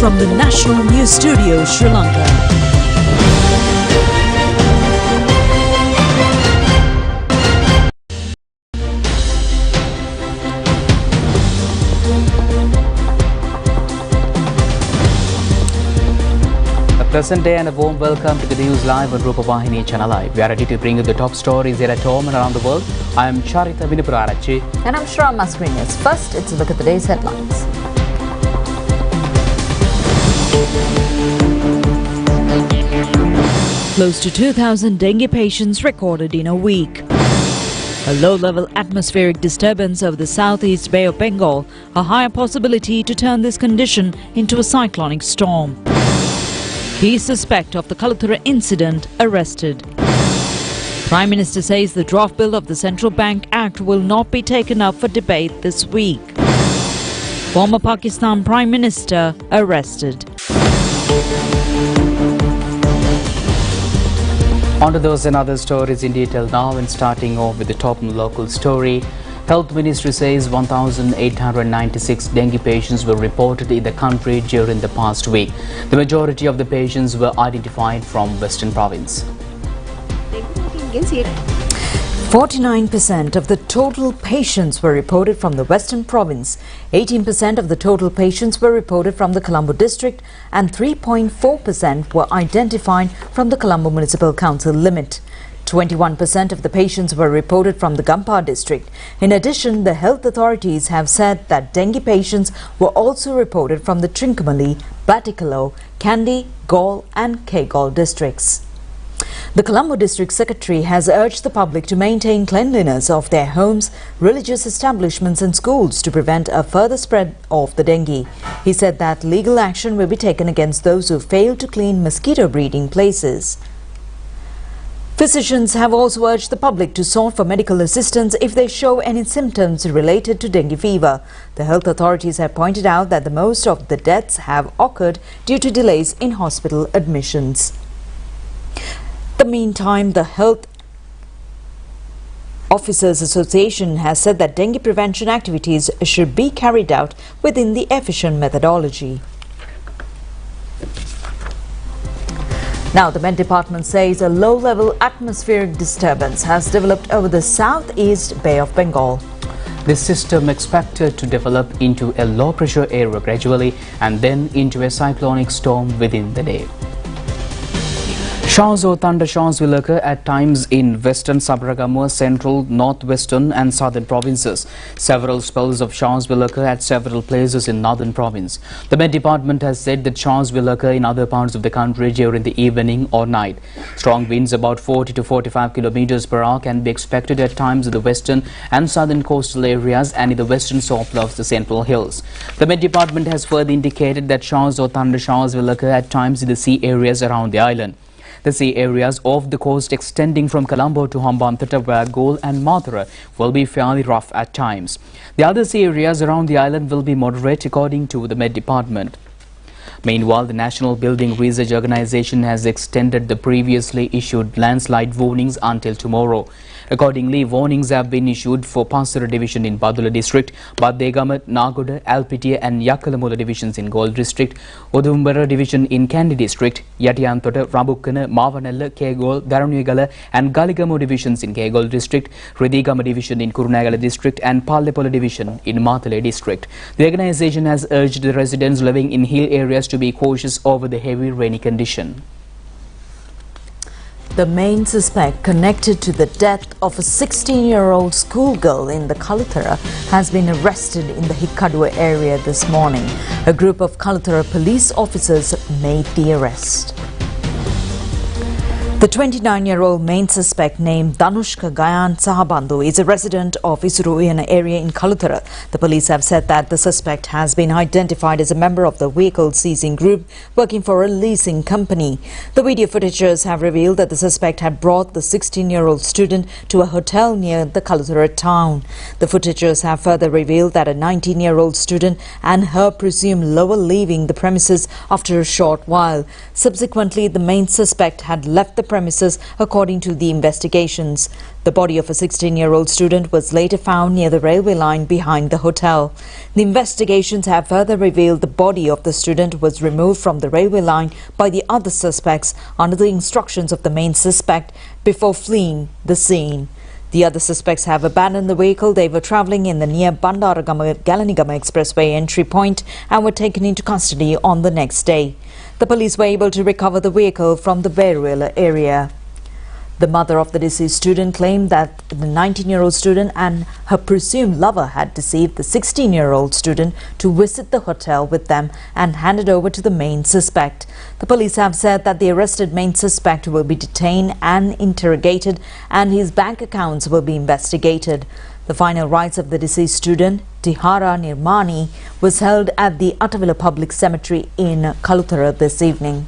from the National News Studio, Sri Lanka. Pleasant day and a warm welcome to the news live on Rupavahini ChannelEye. We are ready to bring you the top stories here at home and around the world. I am Charita Vinipurarachi. And I'm Shram Mascarenas. First, it's a look at the day's headlines. Close to 2,000 dengue patients recorded in a week. A low-level atmospheric disturbance over the southeast Bay of Bengal, a higher possibility to turn this condition into a cyclonic storm. Key suspect of the Kalathura incident arrested. Prime Minister says the draft bill of the Central Bank Act will not be taken up for debate this week. Former Pakistan Prime Minister arrested. On to those and other stories in detail now, and starting off with the top local story. Health Ministry says 1,896 dengue patients were reported in the country during the past week. The majority of the patients were identified from Western Province. 49% of the total patients were reported from the Western Province, 18% of the total patients were reported from the Colombo district, and 3.4% were identified from the Colombo Municipal Council limit. 21% of the patients were reported from the Gampar district. In addition, the health authorities have said that dengue patients were also reported from the Trincomalee, Batticaloa, Kandy, Galle and Kegol districts. The Colombo District Secretary has urged the public to maintain cleanliness of their homes, religious establishments and schools to prevent a further spread of the dengue. He said that legal action will be taken against those who fail to clean mosquito breeding places. Physicians have also urged the public to sought for medical assistance if they show any symptoms related to dengue fever. The health authorities have pointed out that the most of the deaths have occurred due to delays in hospital admissions. In the meantime, the Health Officers Association has said that dengue prevention activities should be carried out within the efficient methodology. Now, the Met Department says a low-level atmospheric disturbance has developed over the southeast Bay of Bengal. This system expected to develop into a low-pressure area gradually and then into a cyclonic storm within the day. Showers or thunderstorms will occur at times in western Sabaragamuwa, central, northwestern and southern provinces. Several spells of showers will occur at several places in northern province. The Met Department has said that showers will occur in other parts of the country during the evening or night. Strong winds about 40 to 45 kilometers per hour can be expected at times in the western and southern coastal areas and in the western slope of the central hills. The Met Department has further indicated that showers or thundershowers will occur at times in the sea areas around the island. The sea areas off the coast extending from Colombo to Hambantota, Galle and Mathura will be fairly rough at times. The other sea areas around the island will be moderate according to the Met Department. Meanwhile, the National Building Research Organization has extended the previously issued landslide warnings until tomorrow. Accordingly, warnings have been issued for Pasara division in Badula district, Badegama, Nagoda, Alpitiya and Yakalamola divisions in Galle district, Udumbara division in Kandy district, Yatiyantota, Rabukkana, Mavanella, Kegol, Daranuyagala and Galigamo divisions in Kegol district, Ridigama division in Kurunagala district and Pallepola division in Mathale district. The organization has urged the residents living in hill areas to be cautious over the heavy rainy condition. The main suspect connected to the death of a 16-year-old schoolgirl in the Kalathura has been arrested in the Hikkaduwa area this morning. A group of Kalathura police officers made the arrest. The 29-year-old main suspect named Danushka Gayan Sahabandhu is a resident of Isuruiyana area in Kalathura. The police have said that the suspect has been identified as a member of the vehicle seizing group working for a leasing company. The video footages have revealed that the suspect had brought the 16-year-old student to a hotel near the Kalathura town. The footages have further revealed that a 19-year-old student and her presumed lover leaving the premises after a short while. Subsequently, the main suspect had left the premises, according to the investigations. The body of a 16-year-old student was later found near the railway line behind the hotel. The investigations have further revealed the body of the student was removed from the railway line by the other suspects under the instructions of the main suspect before fleeing the scene. The other suspects have abandoned the vehicle they were travelling in the near Bandaragama-Galanigama Expressway entry point and were taken into custody on the next day. The police were able to recover the vehicle from the burial area. The mother of the deceased student claimed that the 19-year-old student and her presumed lover had deceived the 16-year-old student to visit the hotel with them and handed over to the main suspect. The police have said that the arrested main suspect will be detained and interrogated, and his bank accounts will be investigated. The final rites of the deceased student, Tihara Nirmani, was held at the Attawilla Public Cemetery in Kalutara this evening.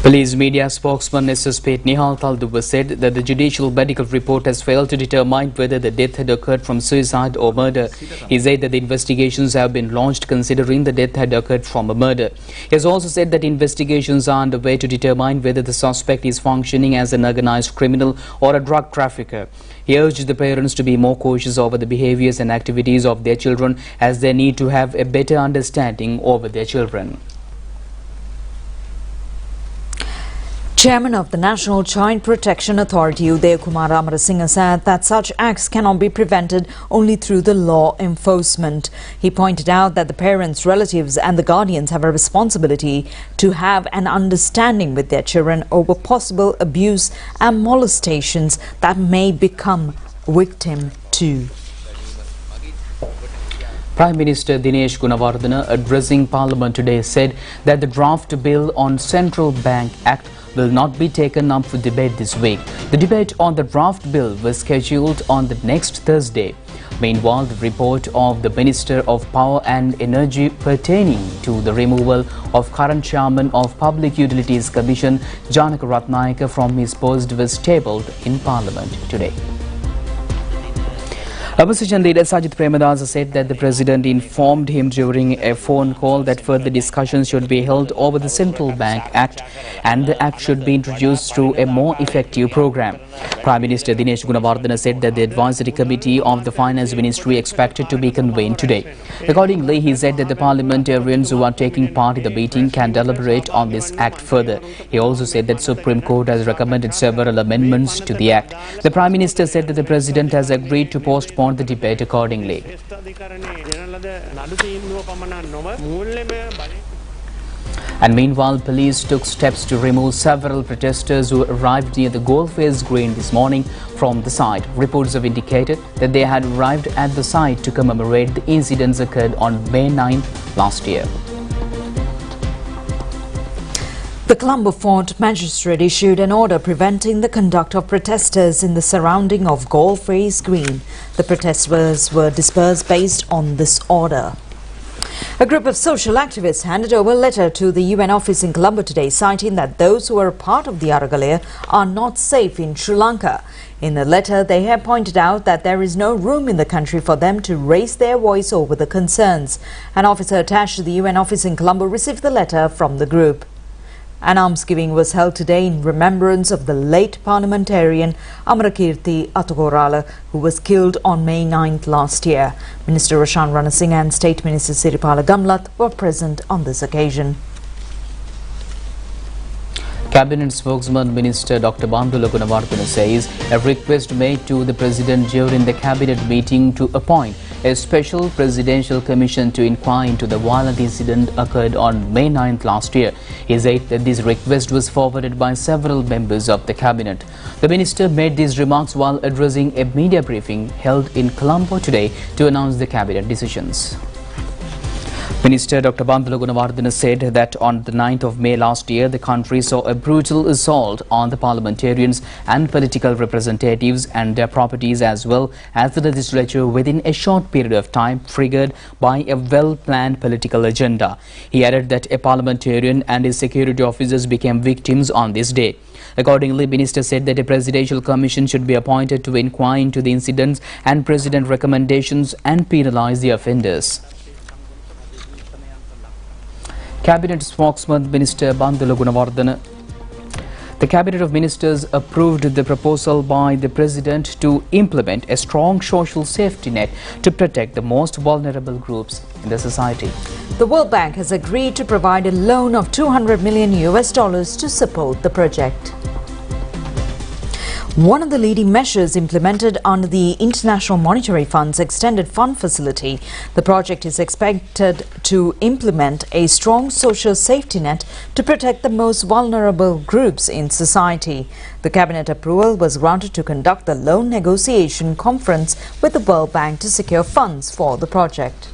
Police media spokesman SSP Nihal Talduva said that the judicial medical report has failed to determine whether the death had occurred from suicide or murder. He said that the investigations have been launched considering the death had occurred from a murder. He has also said that investigations are underway to determine whether the suspect is functioning as an organized criminal or a drug trafficker. He urged the parents to be more cautious over the behaviors and activities of their children, as they need to have a better understanding over their children. Chairman of the National Child Protection Authority, Udayakumar Amarasinghe, said that such acts cannot be prevented only through the law enforcement. He pointed out that the parents, relatives and the guardians have a responsibility to have an understanding with their children over possible abuse and molestations that may become victim to. Prime Minister Dinesh Gunawardena, addressing Parliament today, said that the draft bill on Central Bank Act will not be taken up for debate this week. The debate on the draft bill was scheduled on the next Thursday. Meanwhile, the report of the Minister of Power and Energy pertaining to the removal of current Chairman of Public Utilities Commission, Janaka Ratnayaka, from his post was tabled in Parliament today. Opposition leader Sajith Premadasa said that the President informed him during a phone call that further discussions should be held over the Central Bank Act, and the Act should be introduced through a more effective program. Prime Minister Dinesh Gunawardena said that the Advisory Committee of the Finance Ministry expected to be convened today. Accordingly, he said that the parliamentarians who are taking part in the meeting can deliberate on this Act further. He also said that Supreme Court has recommended several amendments to the Act. The Prime Minister said that the President has agreed to postpone the debate accordingly. And meanwhile, police took steps to remove several protesters who arrived near the Goldface Green this morning from the site. Reports have indicated that they had arrived at the site to commemorate the incidents occurred on May 9th last year. The Colombo Fort Magistrate issued an order preventing the conduct of protesters in the surrounding of Goldface Green. The protesters were dispersed based on this order. A group of social activists handed over a letter to the UN office in Colombo today, citing that those who are a part of the Aragalaya are not safe in Sri Lanka. In the letter, they have pointed out that there is no room in the country for them to raise their voice over the concerns. An officer attached to the UN office in Colombo received the letter from the group. An almsgiving was held today in remembrance of the late parliamentarian Amarakirti Atugorala, who was killed on May 9th last year. Minister Roshan Ranasinghe and State Minister Siripala Gamlat were present on this occasion. Cabinet spokesman Minister Dr. Bandula Gunawardena says a request made to the President during the Cabinet meeting to appoint a special presidential commission to inquire into the violent incident occurred on May 9th last year. He said that this request was forwarded by several members of the Cabinet. The Minister made these remarks while addressing a media briefing held in Colombo today to announce the Cabinet decisions. Minister Dr. Bandula Gunawardena said that on the 9th of May last year, the country saw a brutal assault on the parliamentarians and political representatives and their properties, as well as the legislature, within a short period of time, triggered by a well-planned political agenda. He added that a parliamentarian and his security officers became victims on this day. Accordingly, Minister said that a presidential commission should be appointed to inquire into the incidents and President recommendations and penalize the offenders. Cabinet spokesman Minister Bandula Gunawardana. The Cabinet of Ministers approved the proposal by the President to implement a strong social safety net to protect the most vulnerable groups in the society. The World Bank has agreed to provide a loan of $200 million to support the project. One of the leading measures implemented under the International Monetary Fund's Extended Fund Facility, the project is expected to implement a strong social safety net to protect the most vulnerable groups in society. The Cabinet approval was granted to conduct the loan negotiation conference with the World Bank to secure funds for the project.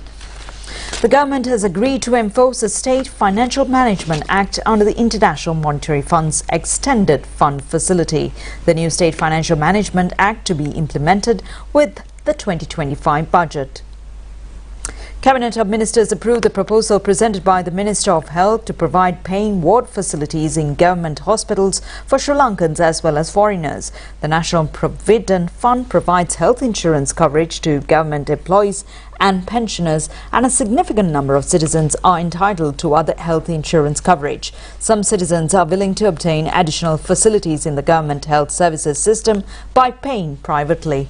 The government has agreed to enforce the State Financial Management Act under the International Monetary Fund's Extended Fund Facility. The new State Financial Management Act to be implemented with the 2025 budget. Cabinet of Ministers approved the proposal presented by the Minister of Health to provide paying ward facilities in government hospitals for Sri Lankans as well as foreigners. The National Provident Fund provides health insurance coverage to government employees and pensioners, and a significant number of citizens are entitled to other health insurance coverage. Some citizens are willing to obtain additional facilities in the government health services system by paying privately.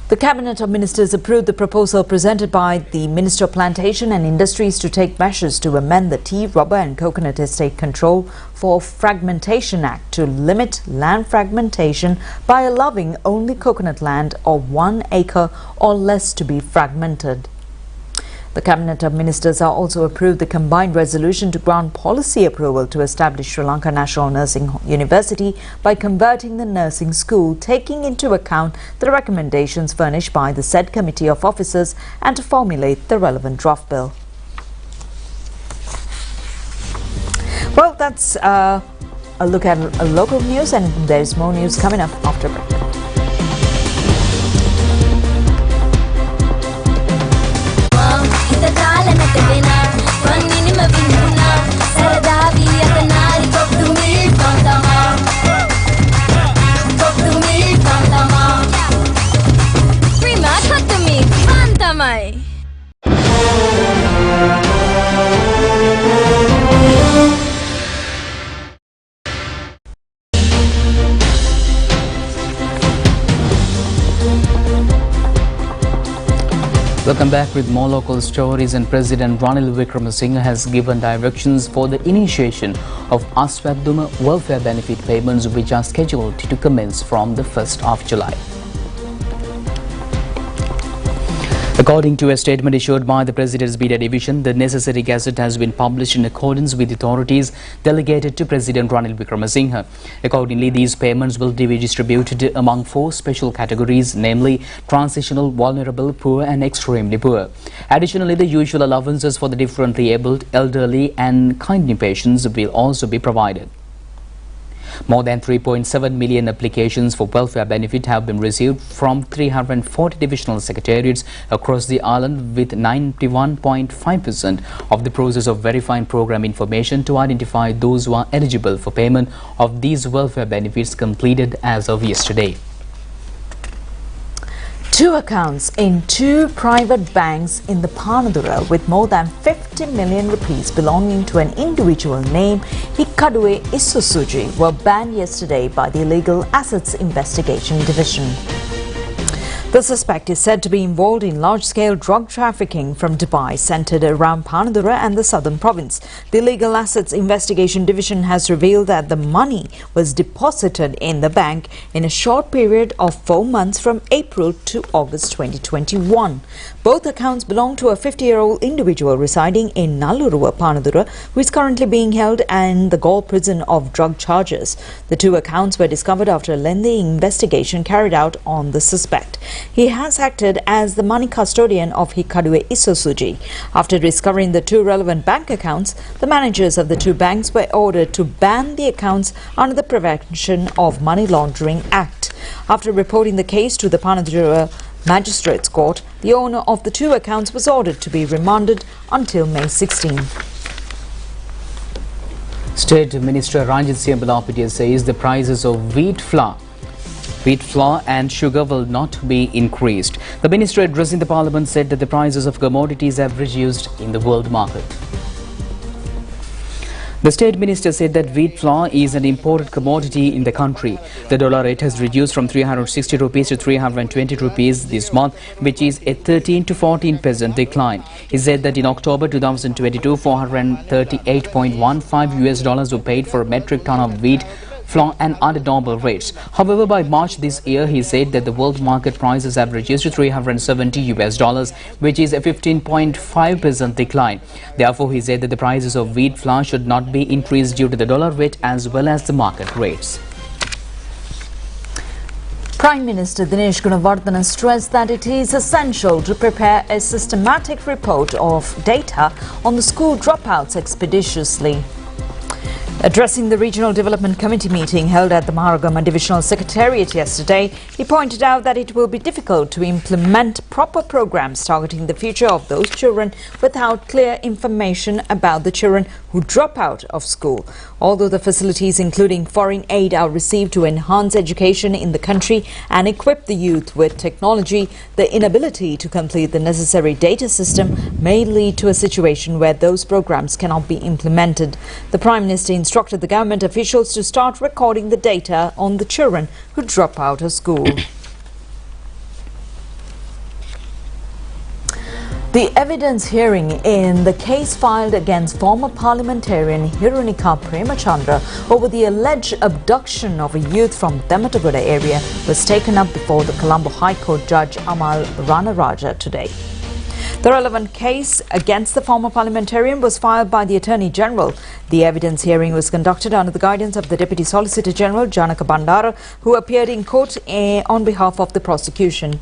The Cabinet of Ministers approved the proposal presented by the Minister of Plantation and Industries to take measures to amend the Tea, Rubber and Coconut Estate Control for Fragmentation Act to limit land fragmentation by allowing only coconut land of 1 acre or less to be fragmented. The Cabinet of Ministers are also approved the combined resolution to grant policy approval to establish Sri Lanka National Nursing University by converting the nursing school, taking into account the recommendations furnished by the said committee of officers and to formulate the relevant draft bill. Well, that's a look at local news, and there's more news coming up after break. Welcome back with more local stories. And President Ranil Wickremesinghe has given directions for the initiation of Aswaduma welfare benefit payments, which are scheduled to commence from the 1st of July. According to a statement issued by the President's Media Division, the necessary gazette has been published in accordance with authorities delegated to President Ranil Wickremesinghe. Accordingly, these payments will be distributed among 4 special categories, namely transitional, vulnerable, poor and extremely poor. Additionally, the usual allowances for the differently abled, elderly and kidney patients will also be provided. More than 3.7 million applications for welfare benefit have been received from 340 divisional secretariats across the island, with 91.5% of the process of verifying program information to identify those who are eligible for payment of these welfare benefits completed as of yesterday. 2 accounts in 2 private banks in the Panadura with more than 50 million rupees belonging to an individual named Hikkaduwe Isusuji were banned yesterday by the Illegal Assets Investigation Division. The suspect is said to be involved in large-scale drug trafficking from Dubai, centered around Panadura and the southern province. The Illegal Assets Investigation Division has revealed that the money was deposited in the bank in a short period of 4 months from April to August 2021. Both accounts belong to a 50-year-old individual residing in Nalluruwa, Panadura, who is currently being held in the Galle prison of drug charges. The 2 accounts were discovered after a lengthy investigation carried out on the suspect. He has acted as the money custodian of Hikkaduwe Isusuji. After discovering the 2 relevant bank accounts, the managers of the 2 banks were ordered to ban the accounts under the Prevention of Money Laundering Act. After reporting the case to the Panadura Magistrates Court, the owner of the 2 accounts was ordered to be remanded until May 16. State Minister Ranjit Singh Balapatiya says the prices of wheat flour and sugar will not be increased. The minister, addressing the parliament, said that the prices of commodities have reduced in the world market. The state minister said that wheat flour is an imported commodity in the country. The dollar rate has reduced from 360 rupees to 320 rupees this month, which is a 13 to 14% decline. He said that in October 2022, $438.15 were paid for a metric ton of wheat flour and under normal rates. However, by March this year, he said that the world market prices have reduced to $370, which is a 15.5% decline. Therefore, he said that the prices of wheat flour should not be increased due to the dollar rate as well as the market rates. Prime Minister Dinesh Gunawardena stressed that it is essential to prepare a systematic report of data on the school dropouts expeditiously. Addressing the Regional Development Committee meeting held at the Maharagama Divisional Secretariat yesterday, he pointed out that it will be difficult to implement proper programs targeting the future of those children without clear information about the children who drop out of school. Although the facilities including foreign aid are received to enhance education in the country and equip the youth with technology, the inability to complete the necessary data system may lead to a situation where those programs cannot be implemented. The Prime Minister instructed the government officials to start recording the data on the children who drop out of school. The evidence hearing in the case filed against former parliamentarian Hirunika Premachandra over the alleged abduction of a youth from Dematagoda area was taken up before the Colombo High Court Judge Amal Ranaraja today. The relevant case against the former parliamentarian was filed by the Attorney General. The evidence hearing was conducted under the guidance of the Deputy Solicitor General Janaka Bandara, who appeared in court on behalf of the prosecution.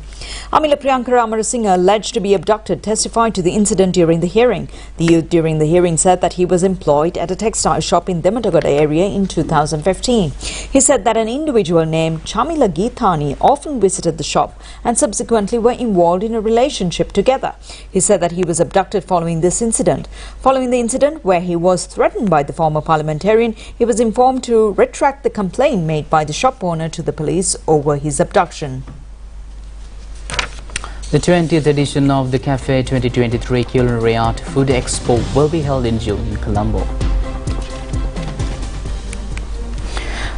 Amila Priyanka Amarasinghe, alleged to be abducted, testified to the incident during the hearing. The youth during the hearing said that he was employed at a textile shop in Dematagoda area in 2015. He said that an individual named Chamila Geethani often visited the shop and subsequently were involved in a relationship together. He said that he was abducted following this incident. Following the incident, where he was threatened by the former parliamentarian, he was informed to retract the complaint made by the shop owner to the police over his abduction. The 20th edition of the Cafe 2023 Culinary Art Food Expo will be held in June in Colombo.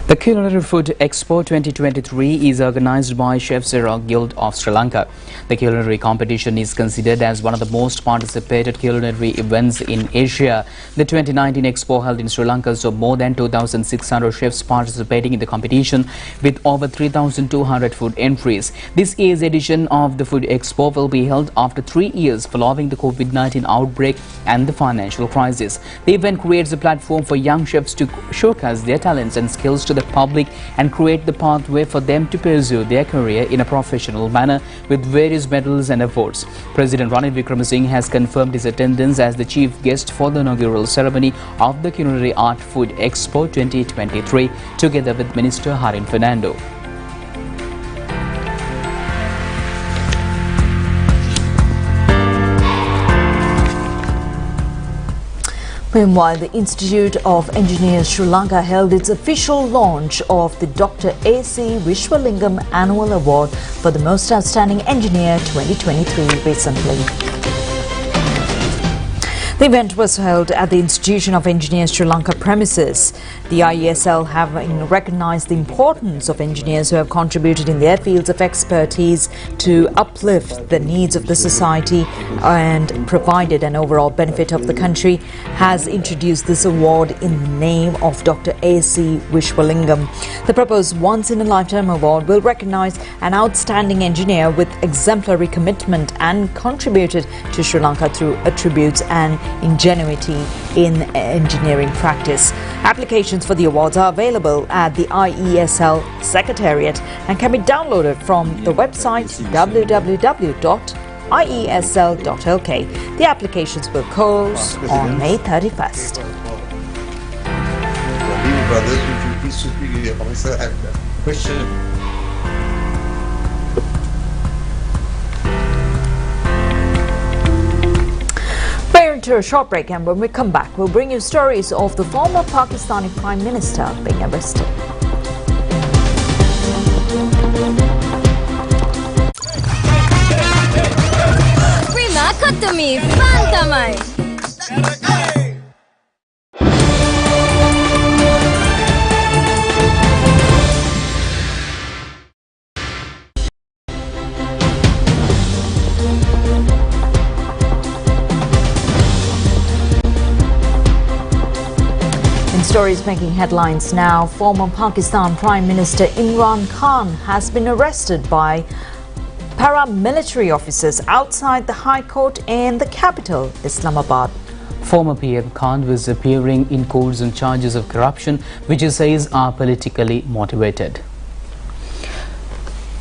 The Culinary Food Expo 2023 is organized by Chefs Guild of Sri Lanka. The culinary competition is considered as one of the most participated culinary events in Asia. The 2019 Expo held in Sri Lanka saw more than 2,600 chefs participating in the competition with over 3,200 food entries. This year's edition of the Food Expo will be held after 3 years following the COVID-19 outbreak and the financial crisis. The event creates a platform for young chefs to showcase their talents and skills to the public and create the pathway for them to pursue their career in a professional manner with various medals and awards. President Ranil Wickremesinghe has confirmed his attendance as the chief guest for the inaugural ceremony of the Culinary Art Food Expo 2023 together with Minister Harin Fernando. Meanwhile, the Institute of Engineers Sri Lanka held its official launch of the Dr. A.C. Vishwalingam Annual Award for the Most Outstanding Engineer 2023 recently. The event was held at the Institution of Engineers Sri Lanka premises. The IESL having recognized the importance of engineers who have contributed in their fields of expertise to uplift the needs of the society and provided an overall benefit of the country, has introduced this award in the name of Dr. A.C. Vishwalingam. The proposed once-in-a-lifetime award will recognize an outstanding engineer with exemplary commitment and contributed to Sri Lanka through attributes and ingenuity in engineering practice. Applications for the awards are available at the IESL Secretariat and can be downloaded from the website www.iesl.lk. The applications will close on May 31st. Brothers, would you please speak your comments and question? We're into a short break, and when we come back, we'll bring you stories of the former Pakistani Prime Minister being arrested. Prima, cut to me, Fantamai! Stories making headlines now. Former Pakistan Prime Minister Imran Khan has been arrested by paramilitary officers outside the High Court in the capital, Islamabad. Former PM Khan was appearing in courts on charges of corruption, which he says are politically motivated.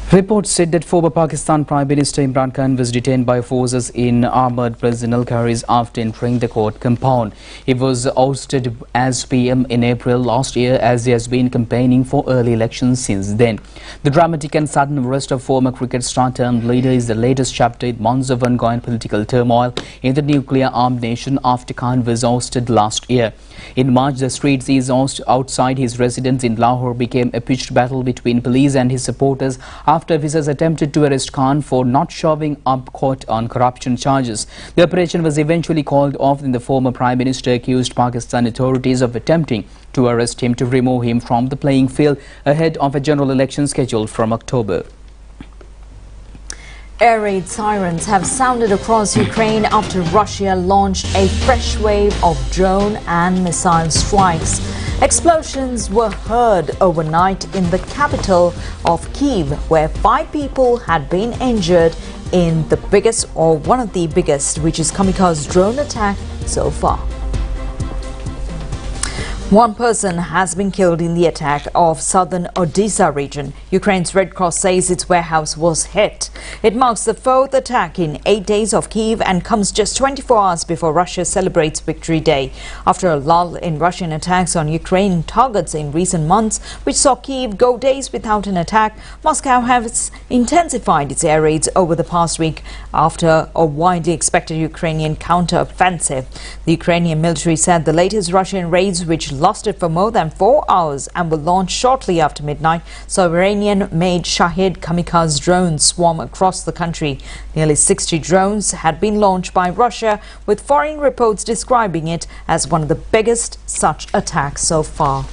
Reports said that former Pakistan Prime Minister Imran Khan was detained by forces in armoured personnel carriers after entering the court compound. He was ousted as PM in April last year, as he has been campaigning for early elections since then. The dramatic and sudden arrest of former cricket star turned leader is the latest chapter in months of ongoing political turmoil in the nuclear-armed nation after Khan was ousted last year. In March, the streets outside his residence in Lahore became a pitched battle between police and his supporters after officers attempted to arrest Khan for not showing up court on corruption charges. The operation was eventually called off and the former Prime Minister accused Pakistan authorities of attempting to arrest him to remove him from the playing field ahead of a general election scheduled from October. Air raid sirens have sounded across Ukraine after Russia launched a fresh wave of drone and missile strikes. Explosions were heard overnight in the capital of Kyiv, where 5 people had been injured in the biggest, or one of the biggest, which is kamikaze drone attack so far. One person has been killed in the attack of southern Odessa region. Ukraine's Red Cross says its warehouse was hit. It marks the 4th attack in 8 days of Kyiv and comes just 24 hours before Russia celebrates Victory Day. After a lull in Russian attacks on Ukrainian targets in recent months, which saw Kyiv go days without an attack, Moscow has intensified its air raids over the past week after a widely expected Ukrainian counter-offensive. The Ukrainian military said the latest Russian raids, which lasted for more than 4 hours and will launch shortly after midnight, saw Iranian-made Shahid kamikaze drones swarm across the country. Nearly 60 drones had been launched by Russia, with foreign reports describing it as one of the biggest such attacks so far.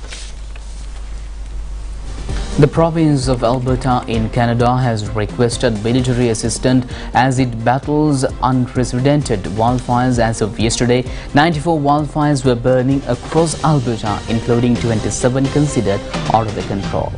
The province of Alberta in Canada has requested military assistance as it battles unprecedented wildfires. As of yesterday, 94 wildfires were burning across Alberta, including 27 considered out of the control.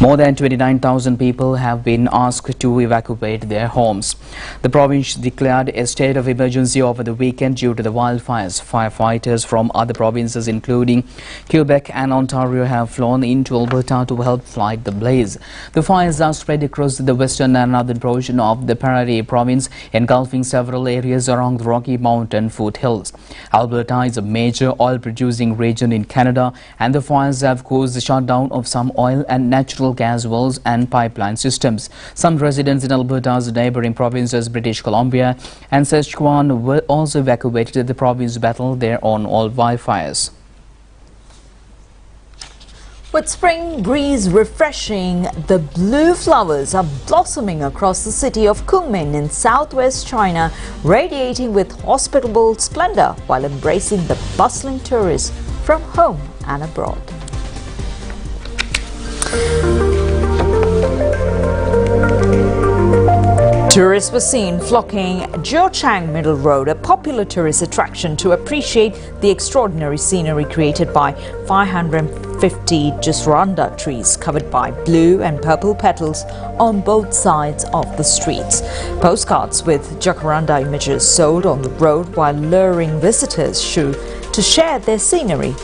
More than 29,000 people have been asked to evacuate their homes. The province declared a state of emergency over the weekend due to the wildfires. Firefighters from other provinces including Quebec and Ontario have flown into Alberta to help fight the blaze. The fires are spread across the western and northern portion of the Prairie province, engulfing several areas along the Rocky Mountain foothills. Alberta is a major oil-producing region in Canada, and the fires have caused the shutdown of some oil and natural gas wells and pipeline systems. Some residents in Alberta's neighboring provinces, British Columbia and Saskatchewan, were also evacuated as the province battled their own oil wildfires. With spring breeze refreshing, the blue flowers are blossoming across the city of Kunming in southwest China, radiating with hospitable splendor while embracing the bustling tourists from home and abroad. Tourists were seen flocking Jiuchang Middle Road, a popular tourist attraction, to appreciate the extraordinary scenery created by 550 jacaranda trees covered by blue and purple petals on both sides of the streets. Postcards with jacaranda images sold on the road while luring visitors to share their scenery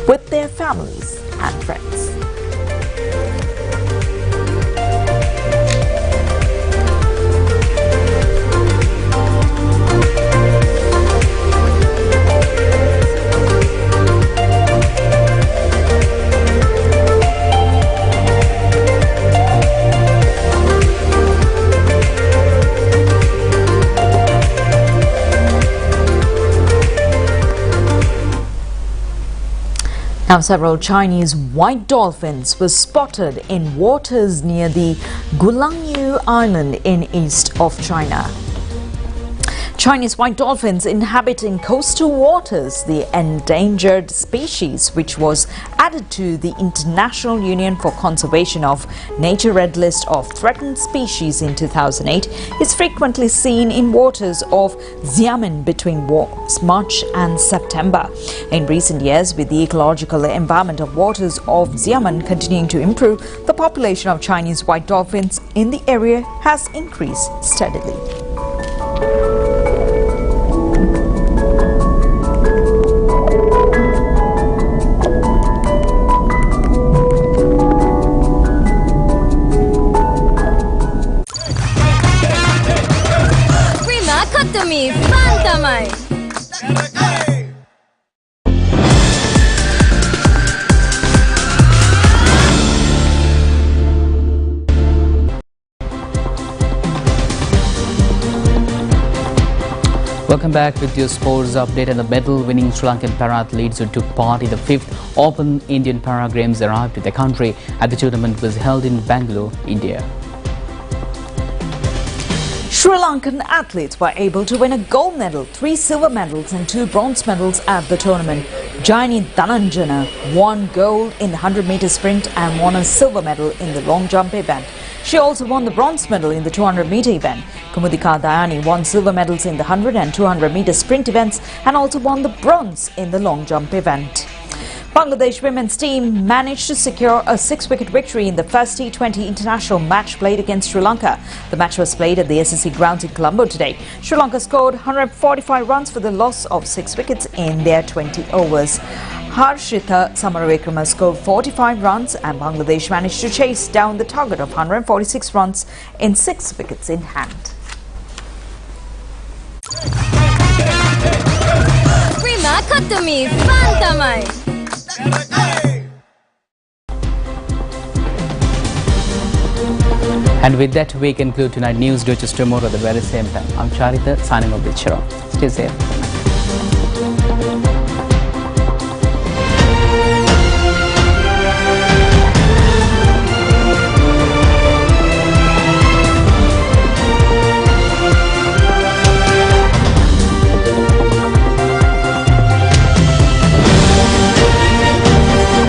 with their families and friends. Now, several Chinese white dolphins were spotted in waters near the Gulangyu Island in east of China. Chinese white dolphins inhabiting coastal waters, the endangered species which was added to the International Union for Conservation of Nature Red List of Threatened Species in 2008, is frequently seen in waters of Xiamen between March and September. In recent years, with the ecological environment of waters of Xiamen continuing to improve, the population of Chinese white dolphins in the area has increased steadily. Welcome back with your sports update. And the medal-winning Sri Lankan para-athletes who took part in the 5th Open Indian Para Games arrived in the country at the tournament was held in Bangalore, India. Sri Lankan athletes were able to win a gold medal, 3 silver medals and 2 bronze medals at the tournament. Jayani Dhananjana won gold in the 100-meter sprint and won a silver medal in the long jump event. She also won the bronze medal in the 200-meter event. Kumudika Dayani won silver medals in the 100 and 200-meter sprint events and also won the bronze in the long jump event. Bangladesh women's team managed to secure a 6-wicket victory in the first T20 international match played against Sri Lanka. The match was played at the SSC grounds in Colombo today. Sri Lanka scored 145 runs for the loss of 6 wickets in their 20 overs. Harshita Samaravikrama scored 45 runs and Bangladesh managed to chase down the target of 146 runs in 6 wickets in hand. And with that, we conclude tonight's news. Do just tomorrow at the very same time. I'm Charita, signing off with Shiro. Stay safe.